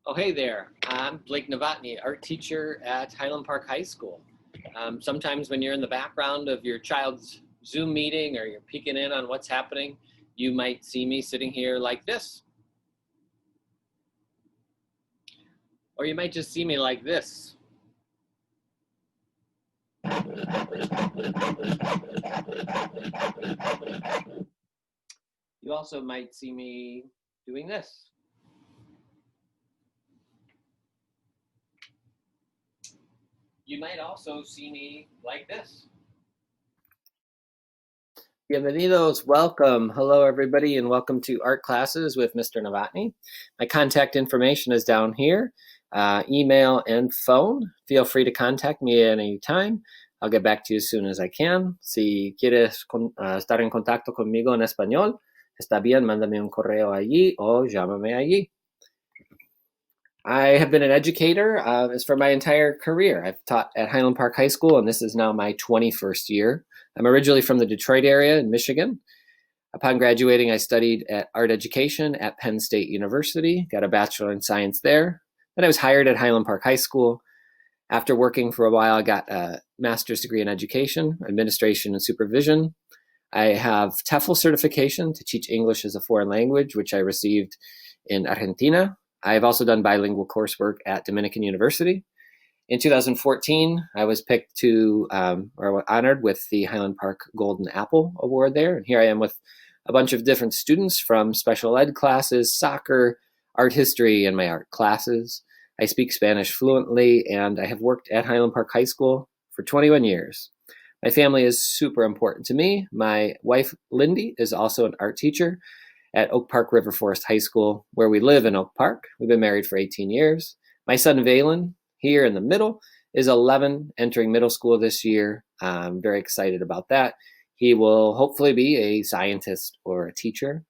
Oh, hey there. I'm Blake Novotny, art teacher at Highland Park High School. Sometimes when you're in the background of your child's Zoom meeting or you're peeking in on what's happening, you might see me sitting here like this. Or you might just see me like this. You also might see me doing this. You might also see me like this. Bienvenidos, welcome. Hello, everybody, and welcome to Art Classes with Mr. Novotny. My contact information is down here, email and phone. Feel free to contact me at any time. I'll get back to you as soon as I can. Si quieres estar en contacto conmigo en español, está bien, mándame un correo allí o llámame allí. I have been an educator for my entire career. I've taught at Highland Park High School, and this is now my 21st year. I'm originally from the Detroit area in Michigan. Upon graduating, I studied at art education at Penn State University, got a Bachelor in Science there. Then I was hired at Highland Park High School. After working for a while, I got a master's degree in education, administration, and supervision. I have TEFL certification to teach English as a foreign language, which I received in Argentina. I've also done bilingual coursework at Dominican University. In 2014, I was picked to, or honored with the Highland Park Golden Apple Award there. And here I am with a bunch of different students from special ed classes, soccer, art history, and my art classes. I speak Spanish fluently, and I have worked at Highland Park High School for 21 years. My family is super important to me. My wife, Lindy, is also an art teacher at Oak Park River Forest High School, where we live in Oak Park. We've been married for 18 years. My son, Valen, here in the middle, is 11, entering middle school this year. I'm very excited about that. He will hopefully be a scientist or a teacher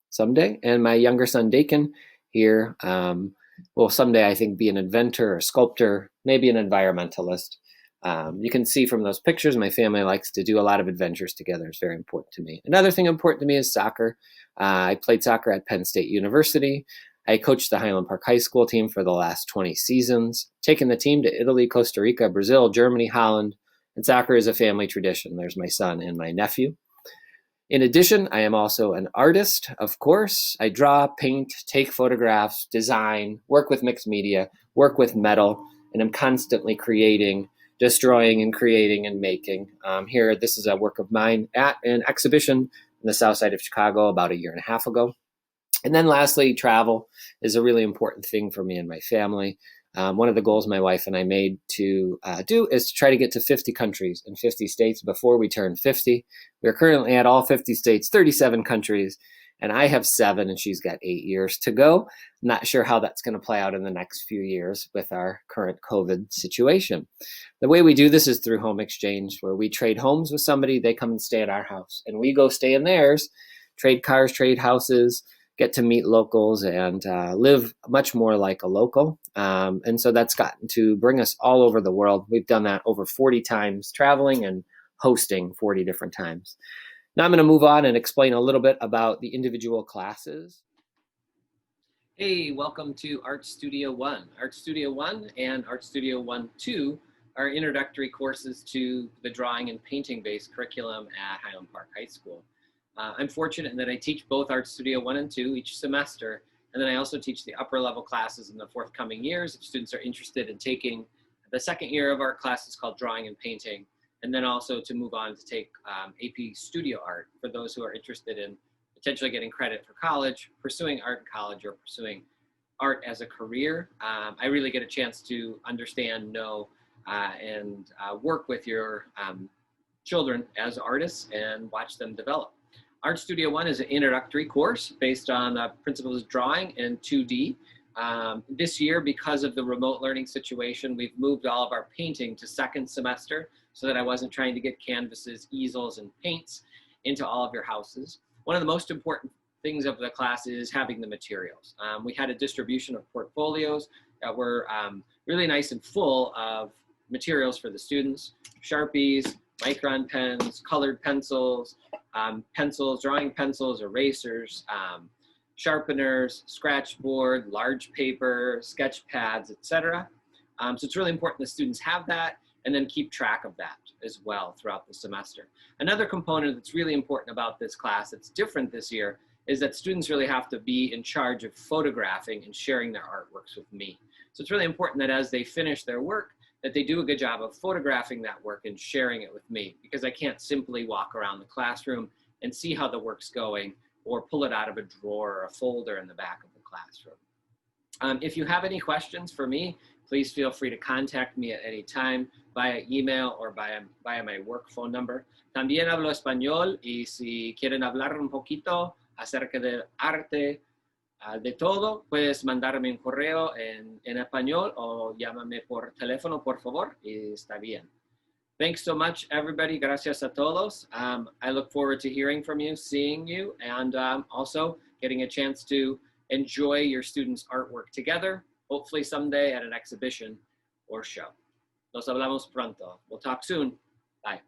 someday. And my younger son, Dakin, here will someday, I think, be an inventor, a sculptor, maybe an environmentalist. You can see from those pictures, my family likes to do a lot of adventures together. It's very important to me. Another thing important to me is soccer. I played soccer at Penn State University. I coached the Highland Park High School team for the last 20 seasons, taken the team to Italy, Costa Rica, Brazil, Germany, Holland, and soccer is a family tradition. There's my son and my nephew. In addition, I am also an artist, of course. I draw, paint, take photographs, design, work with mixed media, work with metal, and I'm constantly creating, destroying, and creating and making. Here, this is a work of mine at an exhibition in the south side of Chicago about a year and a half ago. And then lastly, travel is a really important thing for me and my family. One of the goals my wife and I made to do is to try to get to 50 countries and 50 states before we turn 50. We're currently at all 50 states, 37 countries, and I have 7 and she's got 8 years to go. Not sure how that's going to play out in the next few years with our current COVID situation. The way we do this is through home exchange, where we trade homes with somebody, they come and stay at our house, and we go stay in theirs, trade cars, trade houses, get to meet locals and live much more like a local. And so that's gotten to bring us all over the world. We've done that over 40 times, traveling and hosting 40 different times. Now I'm going to move on and explain a little bit about the individual classes. Hey, welcome to Art Studio 1. Art Studio 1 and Art Studio 1-2 are introductory courses to the drawing and painting-based curriculum at Highland Park High School. I'm fortunate in that I teach both Art Studio 1 and 2 each semester, and then I also teach the upper level classes in the forthcoming years if students are interested in taking the second year of art classes called Drawing and Painting, and then also to move on to take AP Studio Art for those who are interested in potentially getting credit for college, pursuing art in college, or pursuing art as a career. I really get a chance to understand, know, and work with your children as artists and watch them develop. Art Studio 1 is an introductory course based on principles of drawing and 2D. This year, because of the remote learning situation, we've moved all of our painting to second semester so that I wasn't trying to get canvases, easels, and paints into all of your houses. One of the most important things of the class is having the materials. We had a distribution of portfolios that were really nice and full of materials for the students: Sharpies, Micron pens, colored pencils, pencils, drawing pencils, erasers, sharpeners, scratch board, large paper, sketch pads, etc. So it's really important the students have that and then keep track of that as well throughout the semester. Another component that's really important about this class that's different this year is that students really have to be in charge of photographing and sharing their artworks with me. So it's really important that as they finish their work, that they do a good job of photographing that work and sharing it with me, because I can't simply walk around the classroom and see how the work's going or pull it out of a drawer or a folder in the back of the classroom. If you have any questions for me, please feel free to contact me at any time via email or via my work phone number. También hablo español y si quieren hablar un poquito acerca del arte de todo, puedes mandarme un correo en español o llámame por teléfono, por favor, y está bien. Thanks so much, everybody. Gracias a todos. I look forward to hearing from you, seeing you, and also getting a chance to enjoy your students' artwork together, hopefully someday at an exhibition or show. Nos hablamos pronto. We'll talk soon. Bye.